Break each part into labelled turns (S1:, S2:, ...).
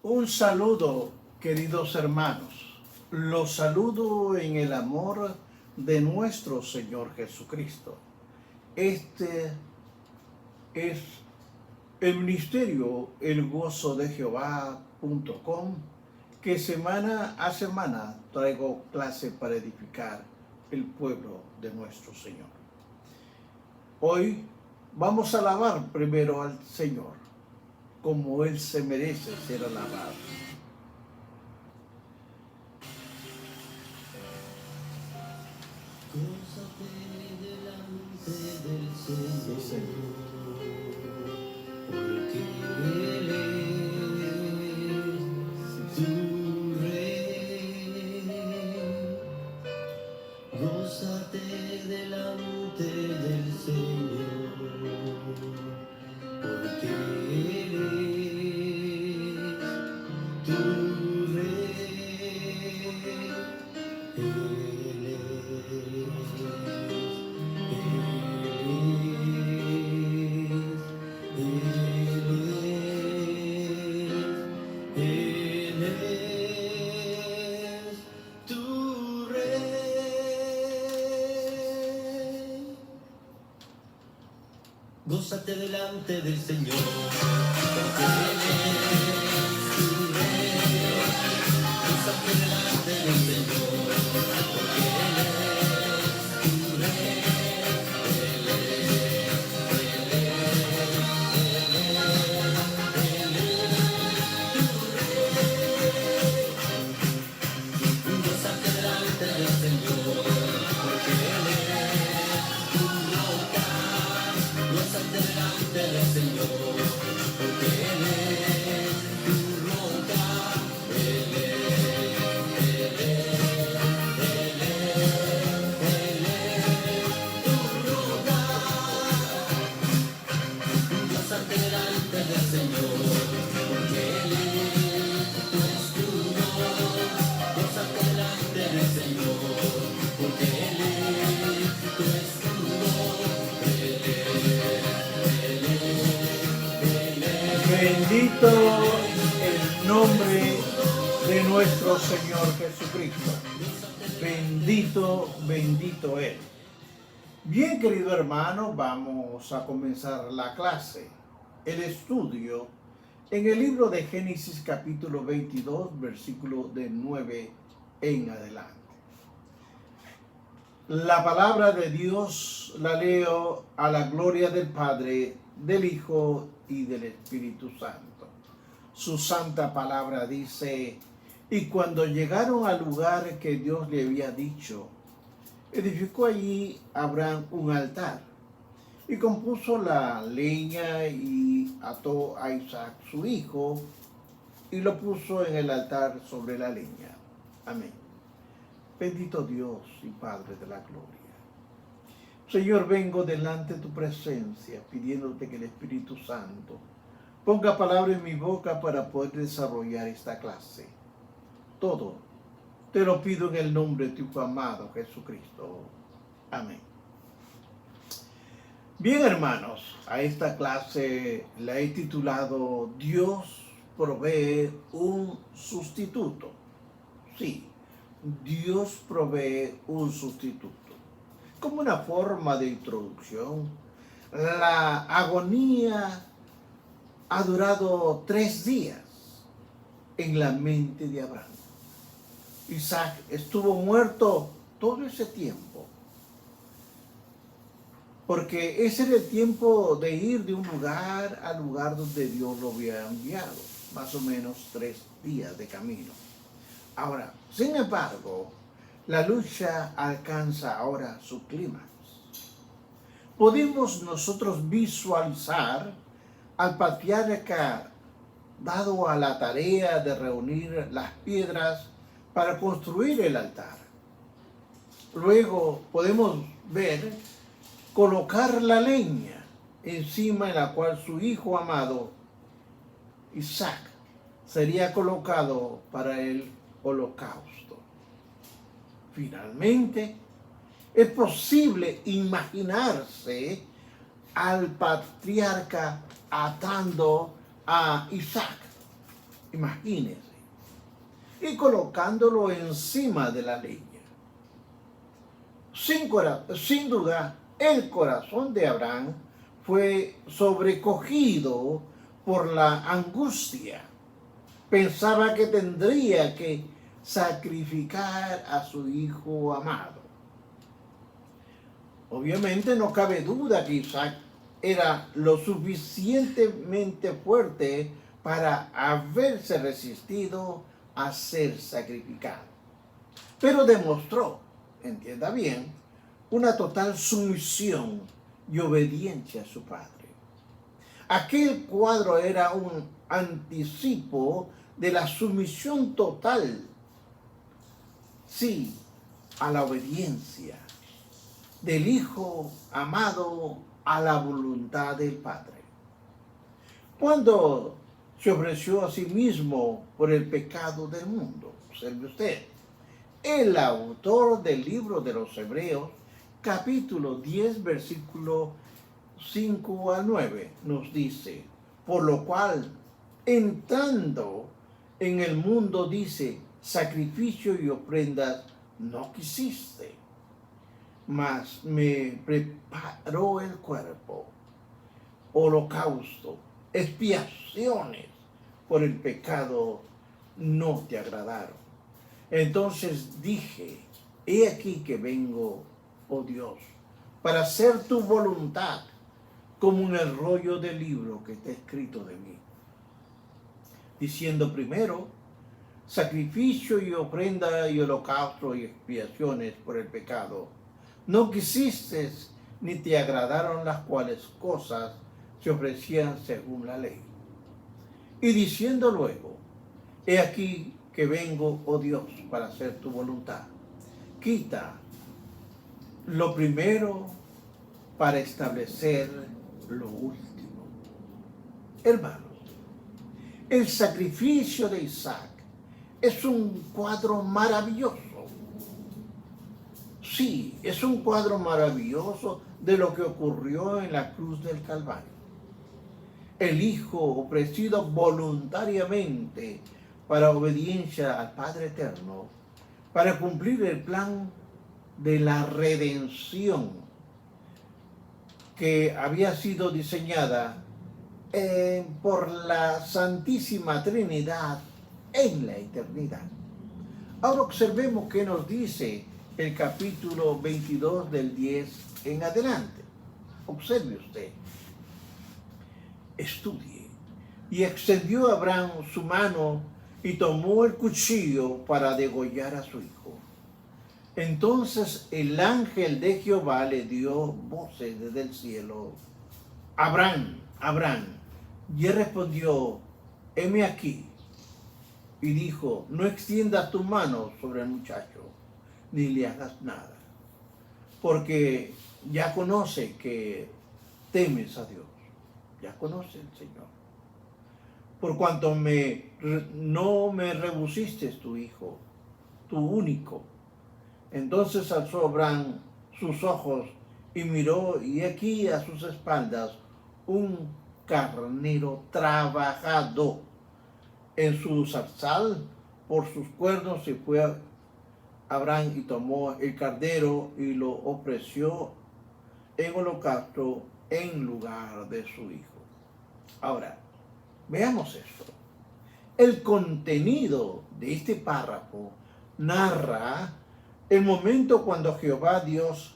S1: Un saludo, queridos hermanos. Los saludo en el amor de nuestro Señor Jesucristo. Este es el ministerio elgozodejehová.com, que semana a semana traigo clase para edificar el pueblo de nuestro Señor. Hoy vamos a alabar primero al Señor, como Él se merece ser alabado.
S2: Gózate delante del Señor,
S1: Sí, Señor.
S2: porque Él es tu Rey. Gózate delante del Señor, porque Él es tu Rey. Él es tu Rey. Gózate delante del Señor, porque Él es tu Rey. Gózate delante del Señor, porque Él es tu Rey. Gózate delante del Señor, porque Él es tu roca. Gózate delante del Señor, porque Él es tu roca. Él es tu roca. Gózate delante del Señor, porque Él es tu escudo. Gózate delante del Señor, porque Él es tu escudo.
S1: Bendito el nombre de nuestro Señor Jesucristo. Bendito, bendito Él. Bien, querido hermano, vamos a comenzar la clase, el estudio en el libro de Génesis capítulo 22, versículo de 9 en adelante. La palabra de Dios la leo a la gloria del Padre, del Hijo y del Espíritu Santo. Su santa palabra dice: y cuando llegaron al lugar que Dios le había dicho, edificó allí Abraham un altar y compuso la leña y ató a Isaac su hijo y lo puso en el altar sobre la leña. Amén. Bendito Dios y Padre de la gloria. Señor, vengo delante de tu presencia pidiéndote que el Espíritu Santo ponga palabra en mi boca para poder desarrollar esta clase. Todo te lo pido en el nombre de tu Hijo amado Jesucristo. Amén. Bien, hermanos, a esta clase la he titulado Dios provee un sustituto. Sí, Dios provee un sustituto. Como una forma de introducción, la agonía ha durado 3 días en la mente de Abraham. Isaac estuvo muerto todo ese tiempo, porque ese era el tiempo de ir de un lugar al lugar donde Dios lo había enviado, más o menos 3 días de camino. Ahora, sin embargo, la lucha alcanza ahora su clímax. Podemos nosotros visualizar al patriarca dado a la tarea de reunir las piedras para construir el altar. Luego podemos ver colocar la leña encima en la cual su hijo amado Isaac sería colocado para el holocausto. Finalmente, es posible imaginarse al patriarca atando a Isaac Imagínense. Y colocándolo encima de la leña. Sin duda, el corazón de Abraham fue sobrecogido por la angustia. Pensaba que tendría que sacrificar a su hijo amado. Obviamente no cabe duda que Isaac era lo suficientemente fuerte para haberse resistido a ser sacrificado. Pero demostró, entienda bien, una total sumisión y obediencia a su padre. Aquel cuadro era un anticipo de la sumisión total, sí, a la obediencia del Hijo amado a la voluntad del Padre. Cuando se ofreció a sí mismo por el pecado del mundo, observe usted, el autor del libro de los Hebreos, capítulo 10, versículo 5 al 9, nos dice, por lo cual, entrando en el mundo, dice, sacrificio y ofrendas no quisiste, mas me preparó el cuerpo, holocausto, expiaciones por el pecado no te agradaron. Entonces dije, he aquí que vengo, oh Dios, para hacer tu voluntad, como en el rollo del libro que está escrito de mí. Diciendo primero, sacrificio y ofrenda y holocausto y expiaciones por el pecado. No quisiste ni te agradaron, las cuales cosas se ofrecían según la ley. Y diciendo luego, he aquí que vengo, oh Dios, para hacer tu voluntad. Quita lo primero para establecer lo último. Hermanos, el sacrificio de Isaac es un cuadro maravilloso. Sí, es un cuadro maravilloso de lo que ocurrió en la cruz del Calvario. El Hijo ofrecido voluntariamente para obediencia al Padre Eterno, para cumplir el plan de la redención que había sido diseñada por la Santísima Trinidad en la eternidad. Ahora observemos qué nos dice el capítulo 22 del 10 en adelante. Observe usted, estudie. Y extendió Abraham su mano y tomó el cuchillo para degollar a su hijo. Entonces el ángel de Jehová le dio voces desde el cielo: Abraham, Abraham. Y él respondió: heme aquí. Y dijo: no extiendas tu mano sobre el muchacho, ni le hagas nada, porque ya conoce que temes a Dios, ya conoce el Señor. Por cuanto no me rebusiste tu hijo, tu único. Entonces alzó Abraham sus ojos y miró, y aquí a sus espaldas un carnero trabajado en su zarzal por sus cuernos, y fue Abraham y tomó el carnero y lo ofreció en holocausto en lugar de su hijo. Ahora, veamos esto. El contenido de este párrafo narra el momento cuando Jehová Dios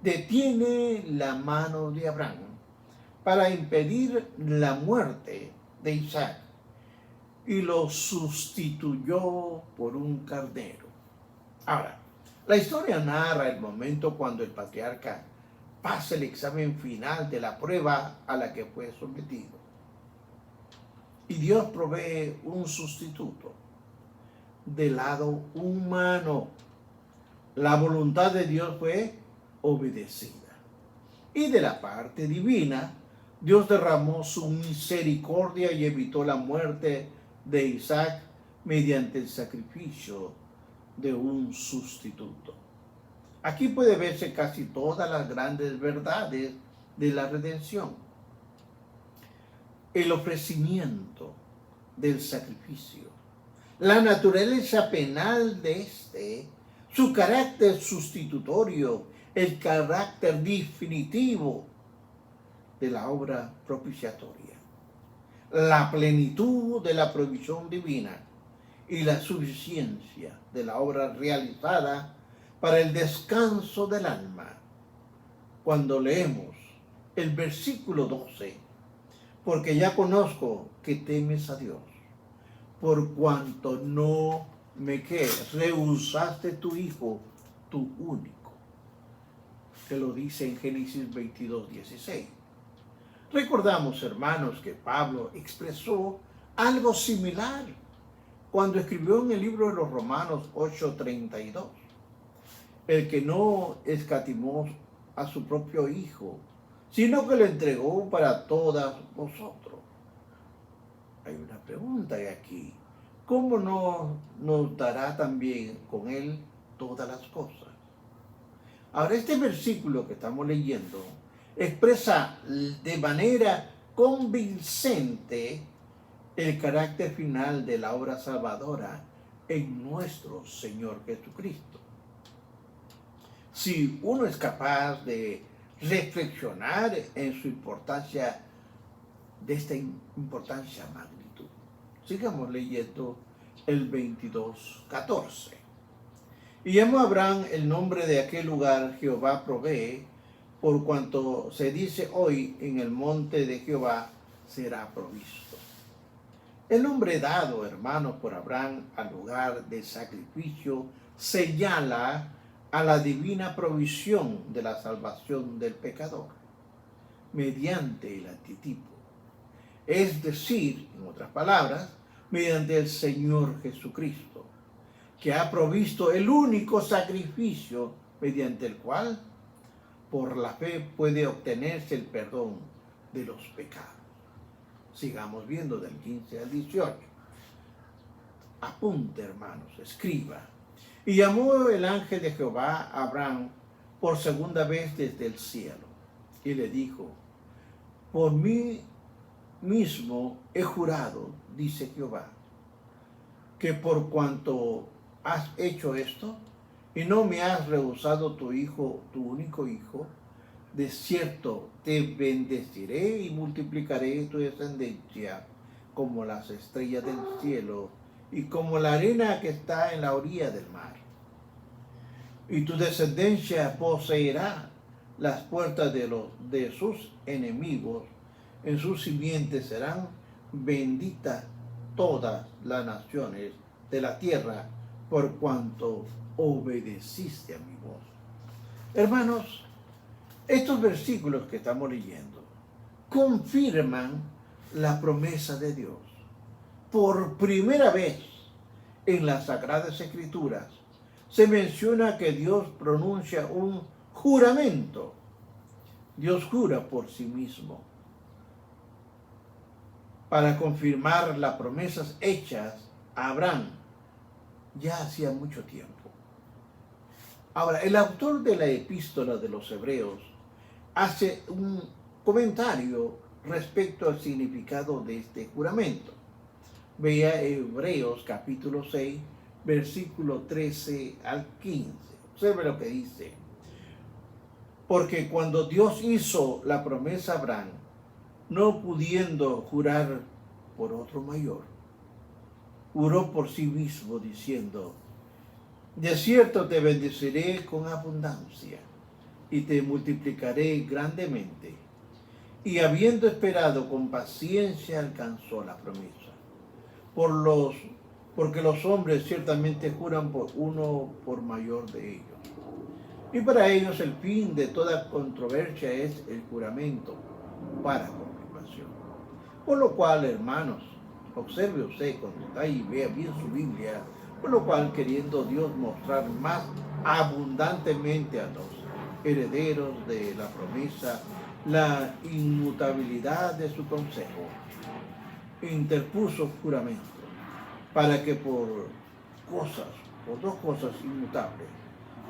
S1: detiene la mano de Abraham para impedir la muerte de Isaac y lo sustituyó por un carnero. Ahora, la historia narra el momento cuando el patriarca pasa el examen final de la prueba a la que fue sometido. Y Dios provee un sustituto. Del lado humano, la voluntad de Dios fue obedecida. Y de la parte divina, Dios derramó su misericordia y evitó la muerte de Isaac mediante el sacrificio de un sustituto. Aquí puede verse casi todas las grandes verdades de la redención. El ofrecimiento del sacrificio, la naturaleza penal de éste, su carácter sustitutorio, el carácter definitivo de la obra propiciatoria, la plenitud de la provisión divina y la suficiencia de la obra realizada para el descanso del alma. Cuando leemos el versículo 12, porque ya conozco que temes a Dios, por cuanto no me rehusaste tu Hijo, tu único, que lo dice en Génesis 22:16. Recordamos, hermanos, que Pablo expresó algo similar cuando escribió en el libro de los Romanos 8:32, el que no escatimó a su propio Hijo, sino que lo entregó para todas vosotros. Hay una pregunta aquí: ¿cómo no nos dará también con él todas las cosas? Ahora, este versículo que estamos leyendo expresa de manera convincente el carácter final de la obra salvadora en nuestro Señor Jesucristo. Si uno es capaz de reflexionar en su importancia, de esta importancia magnitud. Sigamos leyendo el 22:14. Y llamó a Abraham el nombre de aquel lugar: Jehová provee, por cuanto se dice hoy, en el monte de Jehová será provisto. El nombre dado, hermanos, por Abraham al lugar de sacrificio señala a la divina provisión de la salvación del pecador mediante el antitipo, es decir, en otras palabras, mediante el Señor Jesucristo, que ha provisto el único sacrificio mediante el cual por la fe puede obtenerse el perdón de los pecados. Sigamos viendo del 15 al 18. Apunte, hermanos, escriba. Y llamó el ángel de Jehová a Abraham por segunda vez desde el cielo, y le dijo: por mí mismo he jurado, dice Jehová, que por cuanto has hecho esto, y no me has rehusado tu hijo, tu único hijo, de cierto te bendeciré y multiplicaré tu descendencia como las estrellas del cielo y como la arena que está en la orilla del mar. Y tu descendencia poseerá las puertas de sus enemigos, en sus simientes serán benditas todas las naciones de la tierra, por cuanto obedeciste a mi voz. Hermanos, estos versículos que estamos leyendo confirman la promesa de Dios. Por primera vez en las Sagradas Escrituras se menciona que Dios pronuncia un juramento. Dios jura por sí mismo para confirmar las promesas hechas a Abraham ya hacía mucho tiempo. Ahora, el autor de la epístola de los Hebreos hace un comentario respecto al significado de este juramento. Vea Hebreos capítulo 6, versículo 13 al 15. Observe lo que dice. Porque cuando Dios hizo la promesa a Abraham, no pudiendo jurar por otro mayor, juró por sí mismo diciendo: de cierto te bendeciré con abundancia y te multiplicaré grandemente. Y habiendo esperado con paciencia alcanzó la promesa. Porque los hombres ciertamente juran por uno por mayor de ellos. Y para ellos el fin de toda controversia es el juramento para confirmación. Por lo cual, hermanos, observe usted con detalle y vea bien su Biblia, por lo cual, queriendo Dios mostrar más abundantemente a los herederos de la promesa la inmutabilidad de su consejo, interpuso juramento, para que por dos cosas inmutables,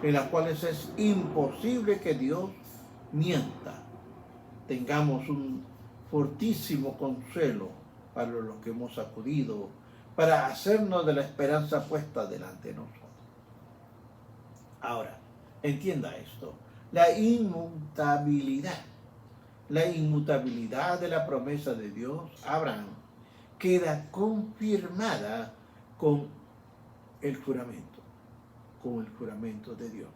S1: en las cuales es imposible que Dios mienta, tengamos un fortísimo consuelo para los que hemos acudido, para hacernos de la esperanza puesta delante de nosotros. Ahora, entienda esto, la inmutabilidad de la promesa de Dios a Abraham queda confirmada con el juramento de Dios.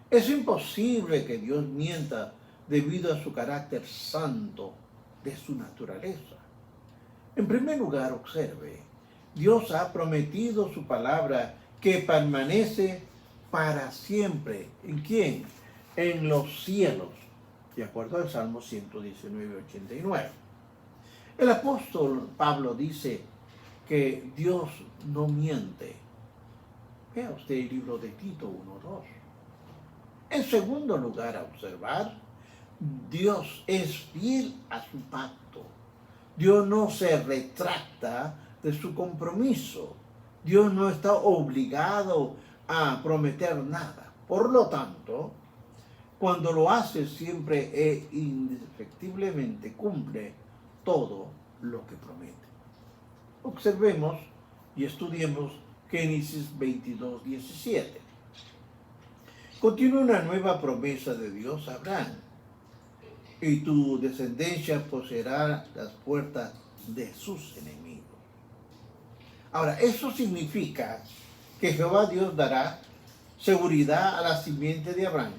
S1: Es imposible que Dios mienta debido a su carácter santo de su naturaleza. En primer lugar, observe, Dios ha prometido su palabra que permanece para siempre. ¿En quién? En los cielos, de acuerdo al Salmo 119, 89. El apóstol Pablo dice que Dios no miente. Vea usted el libro de Tito 1:2. En segundo lugar, a observar, Dios es fiel a su pacto. Dios no se retracta de su compromiso. Dios no está obligado a prometer nada. Por lo tanto, cuando lo hace siempre e indefectiblemente cumple todo lo que promete. Observemos y estudiemos Génesis 22:17. Continúa una nueva promesa de Dios a Abraham. Y tu descendencia poseerá las puertas de sus enemigos. Ahora, eso significa que Jehová Dios dará seguridad a la simiente de Abraham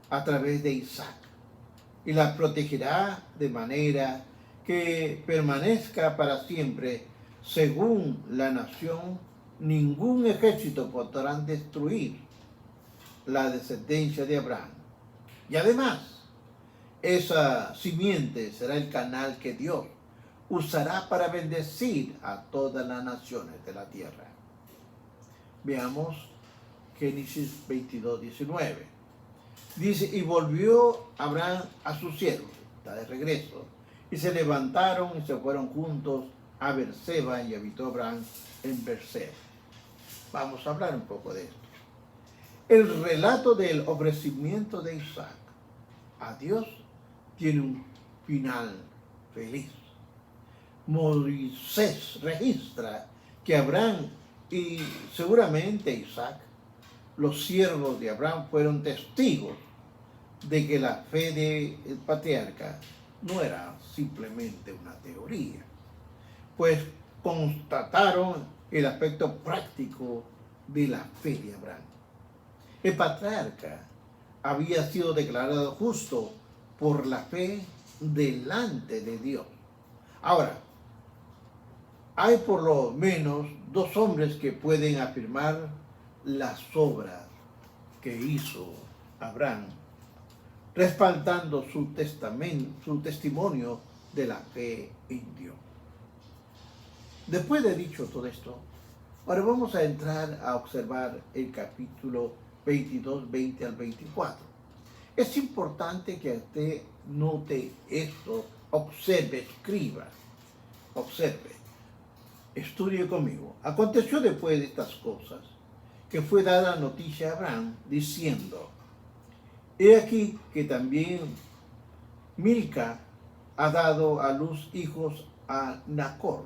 S1: a través de Isaac y la protegerá de manera que permanezca para siempre. Según la nación, ningún ejército podrá destruir la descendencia de Abraham. Y además, esa simiente será el canal que Dios usará para bendecir a todas las naciones de la tierra. Veamos Génesis 22:19. Dice, y volvió Abraham a sus siervos, está de regreso, y se levantaron y se fueron juntos a Beerseba, y habitó Abraham en Beerseba. Vamos a hablar un poco de esto. El relato del ofrecimiento de Isaac a Dios tiene un final feliz. Moisés registra que Abraham y seguramente Isaac, los siervos de Abraham, fueron testigos de que la fe del patriarca no era simplemente una teoría, pues constataron el aspecto práctico de la fe de Abraham. El patriarca había sido declarado justo por la fe delante de Dios. Ahora, hay por lo menos dos hombres que pueden afirmar las obras que hizo Abraham, respaldando su testimonio de la fe en Dios. Después de dicho todo esto, ahora vamos a entrar a observar el capítulo 22, 20 al 24. Es importante que usted note esto, observe, escriba, observe, estudie conmigo. Aconteció después de estas cosas que fue dada noticia a Abraham diciendo, he aquí que también Milca ha dado a luz hijos a Nacor,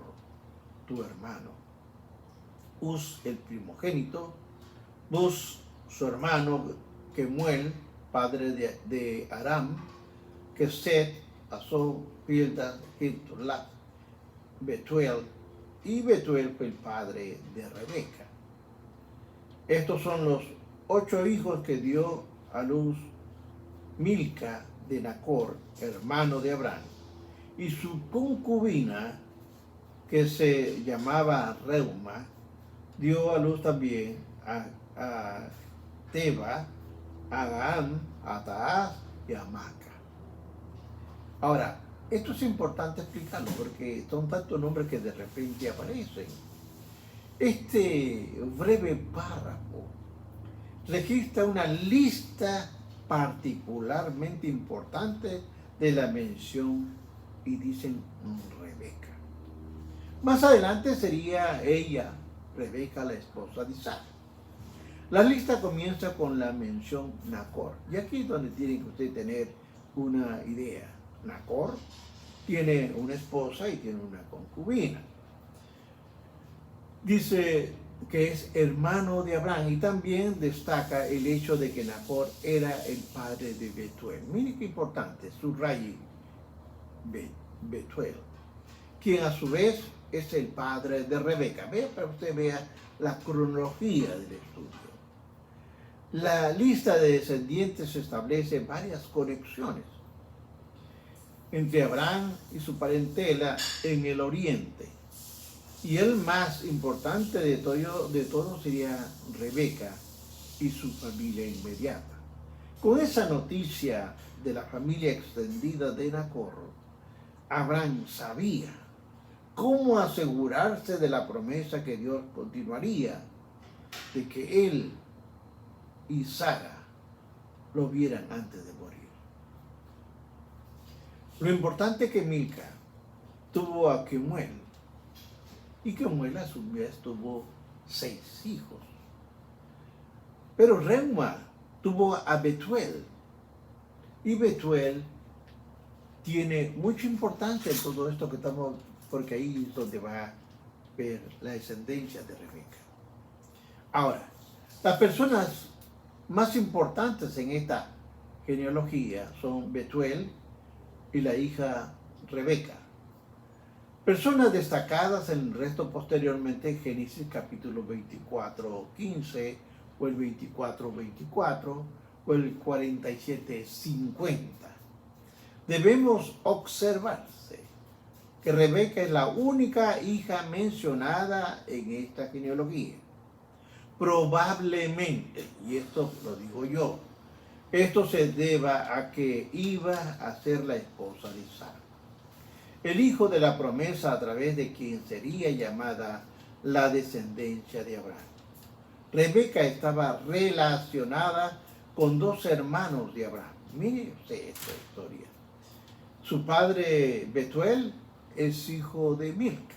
S1: tu hermano, Uz el primogénito, Buz su hermano, Kemuel, padre de Aram, Keset, Asó, Pildas, Giltolat, Betuel, y Betuel fue el padre de Rebeca. Estos son los 8 hijos que dio a luz Milca de Nacor, hermano de Abraham, y su concubina, que se llamaba Reuma, dio a luz también a Teba, a Gaham, a Taaz y a Maca. Ahora, esto es importante explicarlo porque son tantos nombres que de repente aparecen. Este breve párrafo registra una lista particularmente importante de la mención y dicen Rebeca. Más adelante sería ella, Rebeca, la esposa de Isaac. La lista comienza con la mención Nacor. Y aquí es donde tiene que usted tener una idea. Nacor tiene una esposa y tiene una concubina. Dice que es hermano de Abraham y también destaca el hecho de que Nacor era el padre de Betuel. Mire qué importante, subraye Betuel, quien a su vez es el padre de Rebeca. Vea para que usted vea la cronología del estudio. La lista de descendientes establece varias conexiones entre Abraham y su parentela en el oriente. Y el más importante de todo sería Rebeca y su familia inmediata. Con esa noticia de la familia extendida de Nacor, Abraham sabía cómo asegurarse de la promesa que Dios continuaría, de que él y Sara lo vieran antes de morir. Lo importante es que Milca tuvo a Kemuel, y Kemuel a su vez tuvo 6 hijos. Pero Reuma tuvo a Betuel, y Betuel tiene mucha importancia en todo esto que estamos, porque ahí es donde va a ver la descendencia de Rebeca. Ahora, las personas más importantes en esta genealogía son Betuel y la hija Rebeca. Personas destacadas en el resto posteriormente, Génesis capítulo 24:15, o el 24:24, o el 47:50. Debemos observarse que Rebeca es la única hija mencionada en esta genealogía. Probablemente, y esto lo digo yo, esto se deba a que iba a ser la esposa de Sara, el hijo de la promesa a través de quien sería llamada la descendencia de Abraham. Rebeca estaba relacionada con 2 hermanos de Abraham. Mire usted esta historia. Su padre Betuel es hijo de Milca,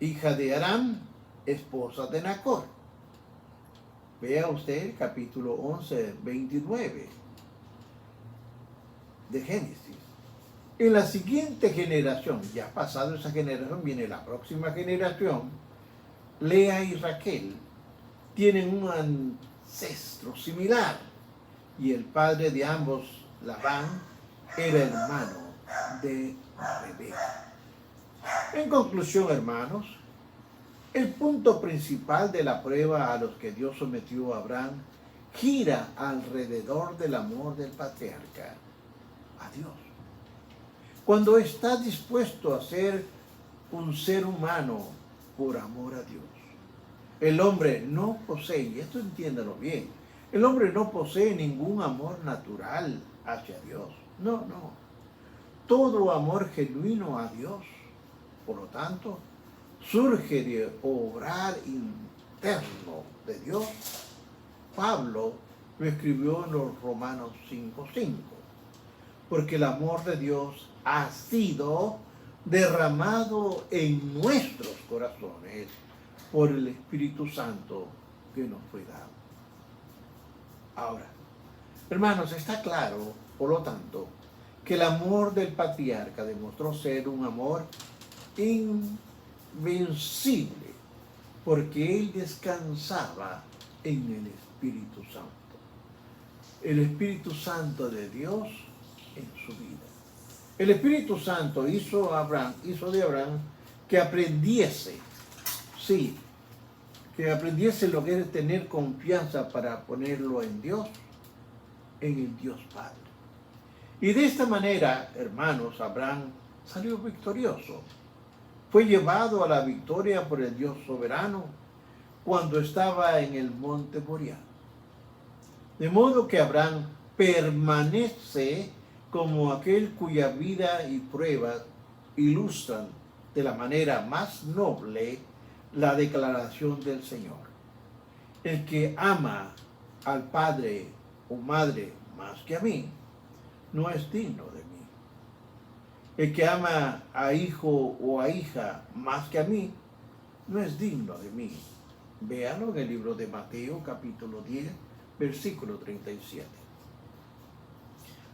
S1: hija de Aram, esposa de Nacor. Vea usted el capítulo 11:29 de Génesis. En la siguiente generación, ya pasado esa generación, viene la próxima generación. Lea y Raquel tienen un ancestro similar, y el padre de ambos, Labán, era hermano de Rebeca. En conclusión, hermanos, el punto principal de la prueba a los que Dios sometió a Abraham gira alrededor del amor del patriarca a Dios. Cuando está dispuesto a ser un ser humano por amor a Dios, el hombre no posee, y esto entiéndalo bien, el hombre no posee ningún amor natural hacia Dios. No. Todo amor genuino a Dios, por lo tanto, surge de obrar interno de Dios. Pablo lo escribió en los Romanos 5:5, porque el amor de Dios ha sido derramado en nuestros corazones por el Espíritu Santo que nos fue dado. Ahora, hermanos, está claro, por lo tanto, que el amor del patriarca demostró ser un amor invencible, porque él descansaba en el Espíritu Santo. El Espíritu Santo de Dios en su vida. El Espíritu Santo hizo de Abraham que aprendiese, que aprendiese lo que es tener confianza para ponerlo en Dios, en el Dios Padre. Y de esta manera, hermanos, Abraham salió victorioso. Fue llevado a la victoria por el Dios soberano cuando estaba en el monte Moriah. De modo que Abraham permanece como aquel cuya vida y pruebas ilustran de la manera más noble la declaración del Señor. El que ama al padre o madre más que a mí, no es digno de mí. El que ama a hijo o a hija más que a mí, no es digno de mí. Véanlo en el libro de Mateo, capítulo 10, versículo 37.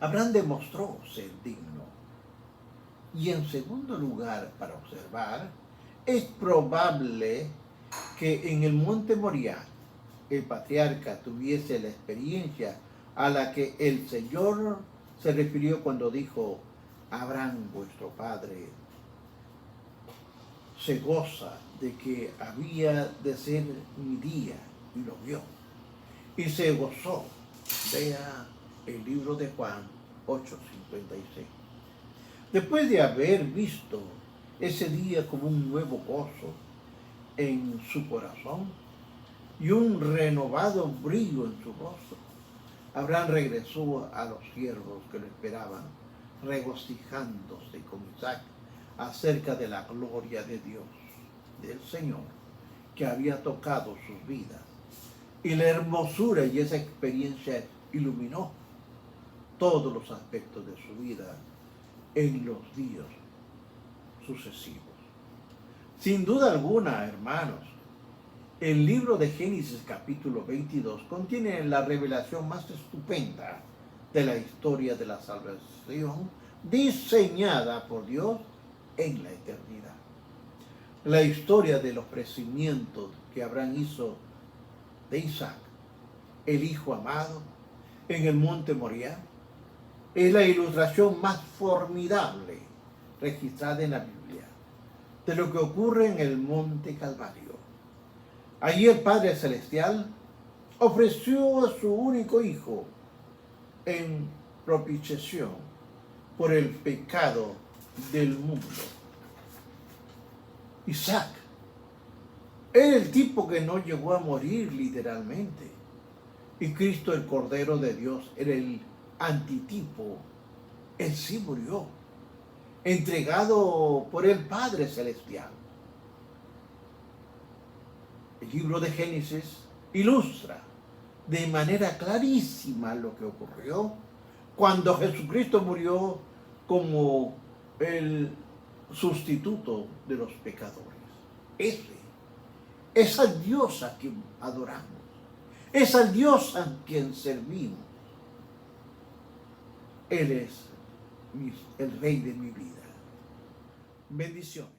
S1: Abraham demostró ser digno. Y en segundo lugar, para observar, es probable que en el monte Moriah el patriarca tuviese la experiencia a la que el Señor se refirió cuando dijo: Abraham, vuestro padre, se goza de que había de ser mi día, y lo vio, y se gozó. Vea el libro de Juan 8:56. Después de haber visto ese día como un nuevo gozo en su corazón y un renovado brillo en su rostro, Abraham regresó a los siervos que lo esperaban, regocijándose con Isaac acerca de la gloria de Dios, del Señor, que había tocado sus vidas. Y la hermosura y esa experiencia iluminó todos los aspectos de su vida en los días sucesivos. Sin duda alguna, hermanos, el libro de Génesis capítulo 22 contiene la revelación más estupenda de la historia de la salvación diseñada por Dios en la eternidad. La historia del ofrecimiento que Abraham hizo de Isaac, el hijo amado, en el monte Moriah, es la ilustración más formidable registrada en la Biblia de lo que ocurre en el monte Calvario. Allí el Padre Celestial ofreció a su único hijo en propiciación por el pecado del mundo. Isaac era el tipo que no llegó a morir literalmente, y Cristo, el Cordero de Dios, era el antitipo. Él sí murió, entregado por el Padre Celestial. El libro de Génesis ilustra de manera clarísima lo que ocurrió cuando Jesucristo murió como el sustituto de los pecadores. Es al Dios a quien adoramos, es al Dios a quien servimos. Él es el Rey de mi vida. Bendiciones.